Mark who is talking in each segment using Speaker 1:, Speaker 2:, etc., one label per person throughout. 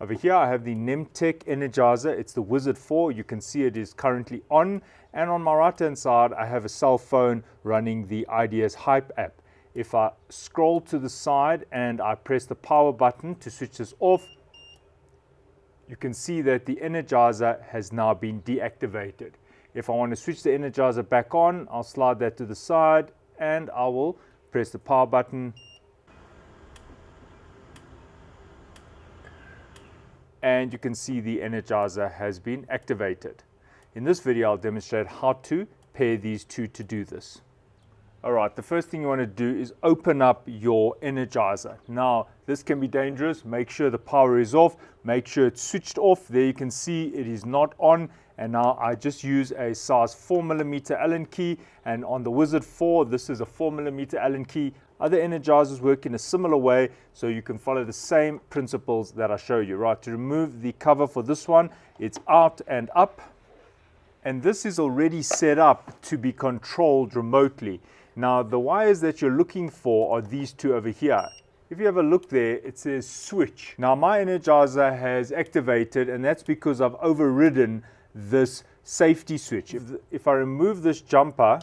Speaker 1: Over here I have the Nemtech Energizer. It's the Wizard 4. You can see it is currently on. And on my right hand side I have a cell phone running the IDS Hype app. If I scroll to the side and I press the power button to switch this off, you can see that the Energizer has now been deactivated. If I want to switch the Energizer back on, I'll slide that to the side and I will press the power button. And you can see the Energizer has been activated. In this video, I'll demonstrate how to pair these two to do this. Alright, the first thing you want to do is open up your Energizer. Now, this can be dangerous. Make sure the power is off. Make sure it's switched off. There you can see it is not on. And now I just use a size 4mm Allen key. And on the Wizard 4, this is a 4mm Allen key. Other Energizers work in a similar way, so you can follow the same principles that I show you. Right, to remove the cover for this one, it's out and up. And this is already set up to be controlled remotely. Now, the wires that you're looking for are these two over here. If you have a look there, it says switch. Now, my Energizer has activated, and that's because I've overridden this safety switch. If I remove this jumper,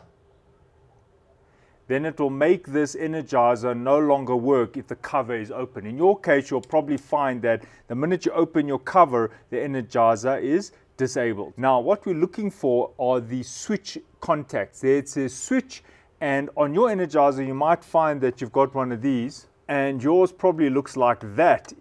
Speaker 1: then it will make this Energizer no longer work if the cover is open. In your case, you'll probably find that the minute you open your cover, the Energizer is disabled. Now, what we're looking for are the switch contacts. There it says switch, and on your Energizer, you might find that you've got one of these, and yours probably looks like that.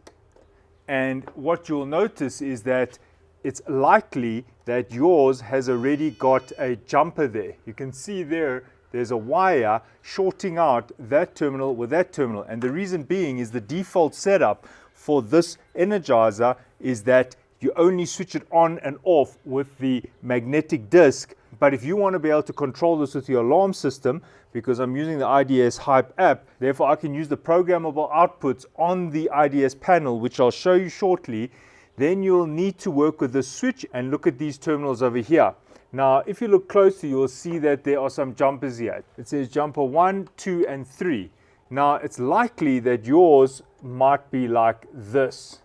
Speaker 1: And what you'll notice is that it's likely that yours has already got a jumper there. You can see there's a wire shorting out that terminal with that terminal. And the reason being is the default setup for this Energizer is that you only switch it on and off with the magnetic disc. But if you want to be able to control this with your alarm system, because I'm using the IDS Hype app, therefore I can use the programmable outputs on the IDS panel, which I'll show you shortly, then you'll need to work with the switch and look at these terminals over here. Now, if you look closely, you'll see that there are some jumpers here. It says jumper 1, 2, and 3. Now, it's likely that yours might be like this.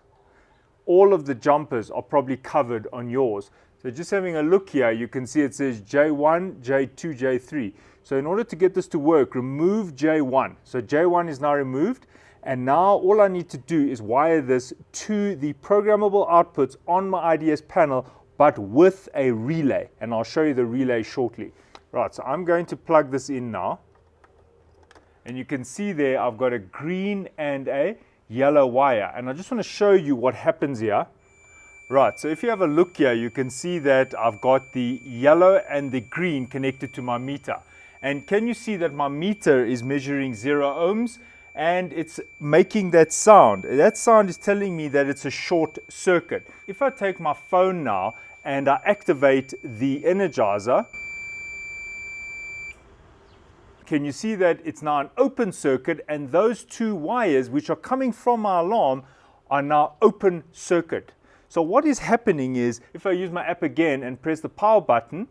Speaker 1: All of the jumpers are probably covered on yours. So just having a look here, you can see it says J1, J2, J3. So in order to get this to work, remove J1. So J1 is now removed. And now all I need to do is wire this to the programmable outputs on my IDS panel, but with a relay. And I'll show you the relay shortly. Right, so I'm going to plug this in now. And you can see there I've got a green and a yellow wire. And I just want to show you what happens here. Right, so if you have a look here, you can see that I've got the yellow and the green connected to my meter. And can you see that my meter is measuring 0 ohms? And it's making that sound. That sound is telling me that it's a short circuit. If I take my phone now and I activate the Energizer, can you see that it's now an open circuit, and those two wires which are coming from my alarm are now open circuit. So what is happening is, if I use my app again and press the power button,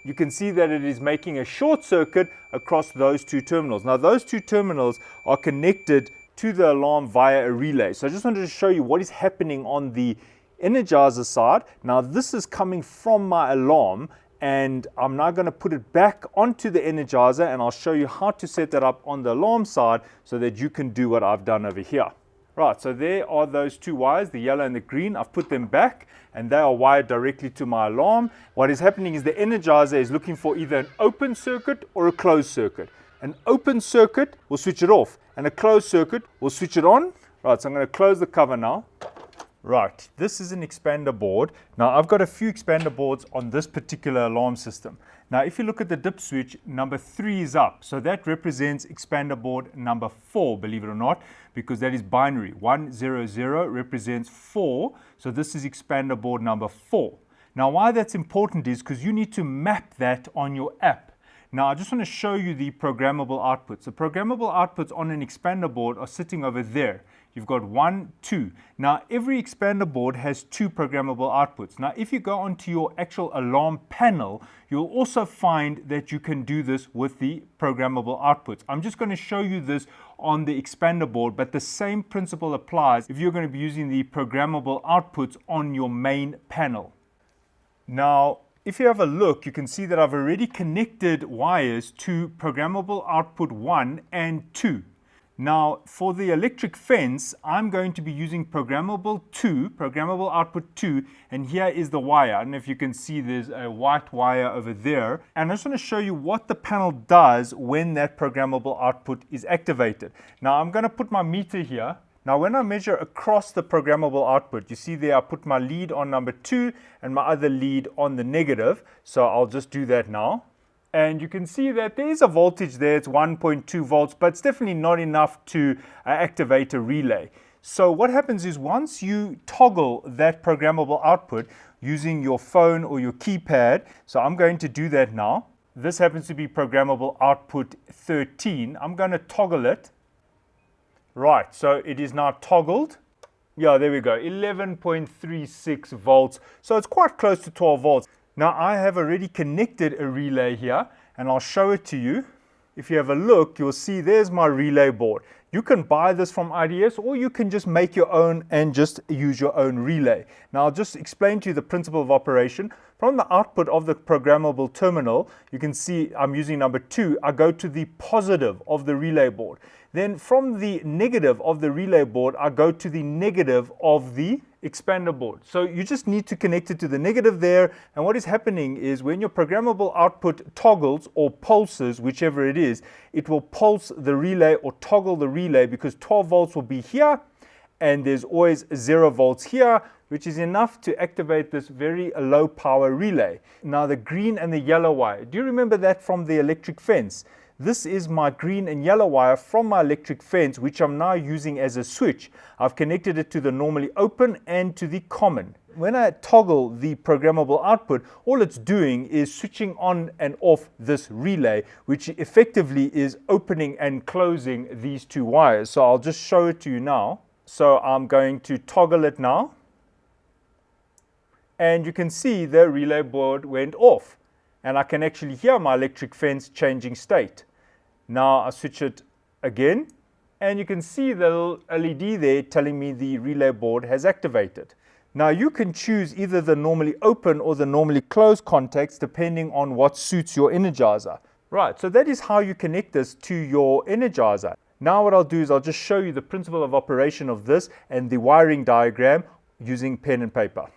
Speaker 1: you can see that it is making a short circuit across those two terminals. Now, those two terminals are connected to the alarm via a relay. So I just wanted to show you what is happening on the Energizer side. Now, this is coming from my alarm, and I'm now going to put it back onto the Energizer, and I'll show you how to set that up on the alarm side so that you can do what I've done over here. Right, so there are those two wires, the yellow and the green. I've put them back, and they are wired directly to my alarm. What is happening is the Energizer is looking for either an open circuit or a closed circuit. An open circuit will switch it off, and a closed circuit will switch it on. Right, so I'm going to close the cover now. Right, this is an expander board. Now, I've got a few expander boards on this particular alarm system. Now, if you look at the dip switch, number 3 is up. So that represents expander board number 4, believe it or not, because that is binary. 100 represents 4. So this is expander board number 4. Now, why that's important is because you need to map that on your app. Now, I just want to show you the programmable outputs. The programmable outputs on an expander board are sitting over there. You've got 1, 2. Now, every expander board has 2 programmable outputs. Now, if you go onto your actual alarm panel, you'll also find that you can do this with the programmable outputs. I'm just going to show you this on the expander board, but the same principle applies if you're going to be using the programmable outputs on your main panel. Now, if you have a look, you can see that I've already connected wires to programmable output 1 and 2. Now, for the electric fence, I'm going to be using programmable output 2, and here is the wire. I don't know if you can see there's a white wire over there. And I just want to show you what the panel does when that programmable output is activated. Now, I'm going to put my meter here. Now, when I measure across the programmable output, you see there I put my lead on number 2 and my other lead on the negative. So I'll just do that now. And you can see that there is a voltage there, it's 1.2 volts, but it's definitely not enough to activate a relay. So what happens is once you toggle that programmable output using your phone or your keypad, so I'm going to do that now. This happens to be programmable output 13. I'm going to toggle it. Right, so it is now toggled. Yeah, there we go, 11.36 volts. So it's quite close to 12 volts. Now I have already connected a relay here, and I'll show it to you. If you have a look, you'll see there's my relay board. You can buy this from IDS, or you can just make your own and just use your own relay. Now I'll just explain to you the principle of operation. From the output of the programmable terminal, you can see I'm using number 2. I go to the positive of the relay board. Then from the negative of the relay board, I go to the negative of the expander board. So you just need to connect it to the negative there. And what is happening is when your programmable output toggles or pulses, whichever it is, it will pulse the relay or toggle the relay, because 12 volts will be here and there's always 0 volts here, which is enough to activate this very low power relay. Now the green and the yellow wire, do you remember that from the electric fence? This is my green and yellow wire from my electric fence, which I'm now using as a switch. I've connected it to the normally open and to the common. When I toggle the programmable output, all it's doing is switching on and off this relay, which effectively is opening and closing these 2 wires. So I'll just show it to you now. So I'm going to toggle it now. And you can see the relay board went off. And I can actually hear my electric fence changing state. Now I switch it again, and you can see the little LED there telling me the relay board has activated. Now you can choose either the normally open or the normally closed contacts depending on what suits your energizer. Right, so that is how you connect this to your energizer. Now what I'll do is I'll just show you the principle of operation of this and the wiring diagram using pen and paper.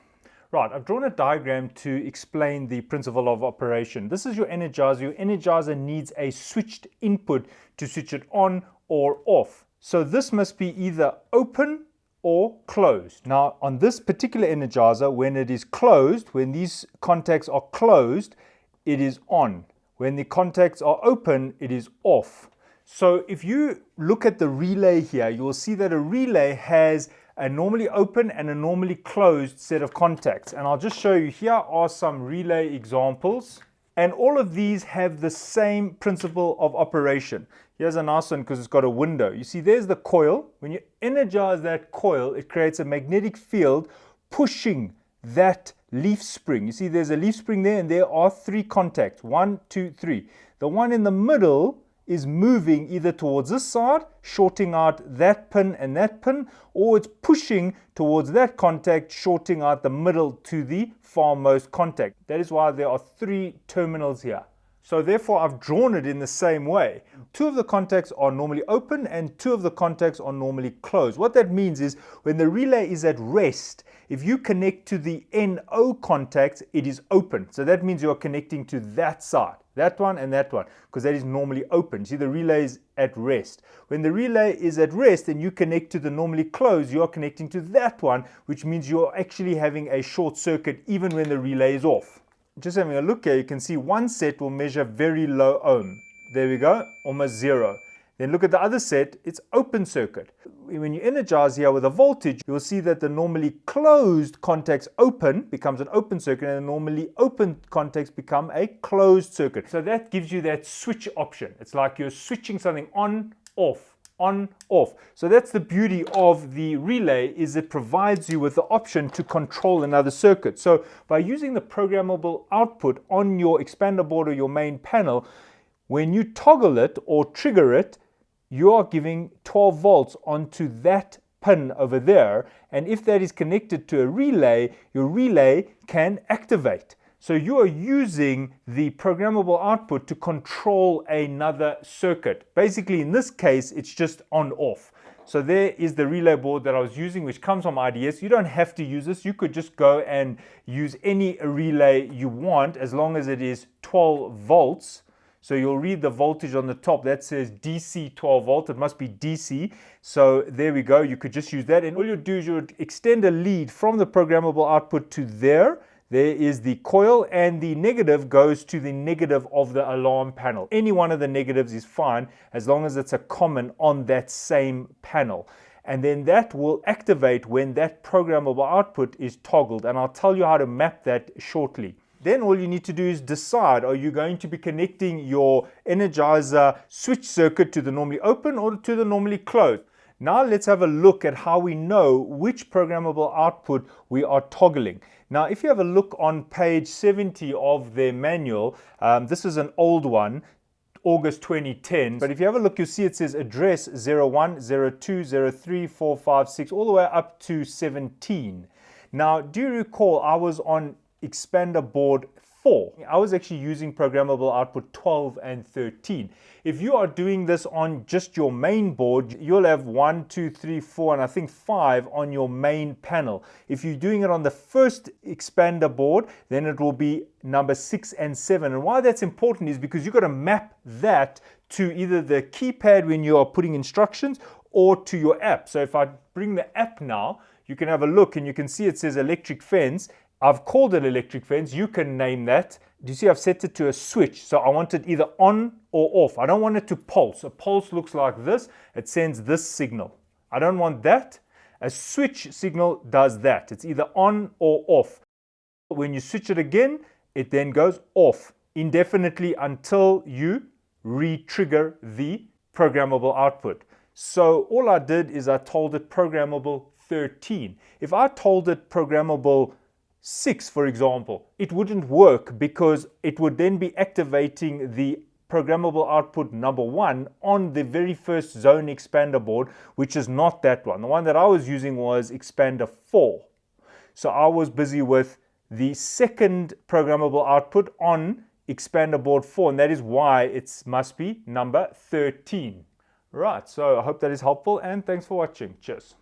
Speaker 1: Right, I've drawn a diagram to explain the principle of operation. This is your energizer. Your energizer needs a switched input to switch it on or off. So this must be either open or closed. Now on this particular energizer, when it is closed, when these contacts are closed, it is on. When the contacts are open, it is off. So if you look at the relay here, you will see that a relay has a normally open and a normally closed set of contacts. And I'll just show you, here are some relay examples. And all of these have the same principle of operation. Here's a nice one because it's got a window. You see, there's the coil. When you energize that coil, it creates a magnetic field pushing that leaf spring. You see, there's a leaf spring there, and there are 3 contacts. 1, 2, 3. The one in the middle is moving either towards this side, shorting out that pin and that pin, or it's pushing towards that contact, shorting out the middle to the farmost contact. That is why there are 3 terminals here. So therefore I've drawn it in the same way. 2 of the contacts are normally open and 2 of the contacts are normally closed. What that means is when the relay is at rest, if you connect to the NO contacts, it is open. So that means you're connecting to that side, that one and that one, because that is normally open. See, the relay is at rest. When the relay is at rest and you connect to the normally closed, you are connecting to that one, which means you're actually having a short circuit even when the relay is off. Just having a look here, you can see one set will measure very low ohm. There we go, almost 0. Then look at the other set, it's open circuit. When you energize here with a voltage, you'll see that the normally closed contacts open becomes an open circuit, and the normally open contacts become a closed circuit. So that gives you that switch option. It's like you're switching something on, off, on, off. So that's the beauty of the relay, is it provides you with the option to control another circuit. So by using the programmable output on your expander board or your main panel, when you toggle it or trigger it, you are giving 12 volts onto that pin over there, and if that is connected to a relay, your relay can activate. So you are using the programmable output to control another circuit. Basically, in this case, it's just on-off. So there is the relay board that I was using, which comes from IDS. You don't have to use this. You could just go and use any relay you want as long as it is 12 volts. So you'll read the voltage on the top that says DC 12 volt. It must be DC. So there we go. You could just use that. And all you do is you extend a lead from the programmable output to there. There is the coil, and the negative goes to the negative of the alarm panel. Any one of the negatives is fine as long as it's a common on that same panel. And then that will activate when that programmable output is toggled. And I'll tell you how to map that shortly. Then all you need to do is decide, are you going to be connecting your energizer switch circuit to the normally open or to the normally closed? Now let's have a look at how we know which programmable output we are toggling. Now if you have a look on page 70 of their manual, this is an old one, August 2010, but if you have a look, you'll see it says address 01, 02, 03, 4, 5, 6, all the way up to 17. Now do you recall I was on expander board 4. I was actually using programmable output 12 and 13. If you are doing this on just your main board, you'll have 1, 2, 3, 4, and I think 5 on your main panel. If you're doing it on the first expander board, then it will be number 6 and 7. And why that's important is because you've got to map that to either the keypad when you are putting instructions or to your app. So if I bring the app now, you can have a look and you can see it says electric fence. I've called it electric fence. You can name that. Do you see I've set it to a switch? So I want it either on or off. I don't want it to pulse. A pulse looks like this. It sends this signal. I don't want that. A switch signal does that. It's either on or off. When you switch it again, it then goes off indefinitely until you re-trigger the programmable output. So all I did is I told it programmable 13. If I told it programmable 6, for example, it wouldn't work because it would then be activating the programmable output number 1 on the very first zone expander board, which is not that one. The one that I was using was expander 4. So I was busy with the second programmable output on expander board 4, and that is why it must be number 13. Right, so I hope that is helpful, and thanks for watching. Cheers.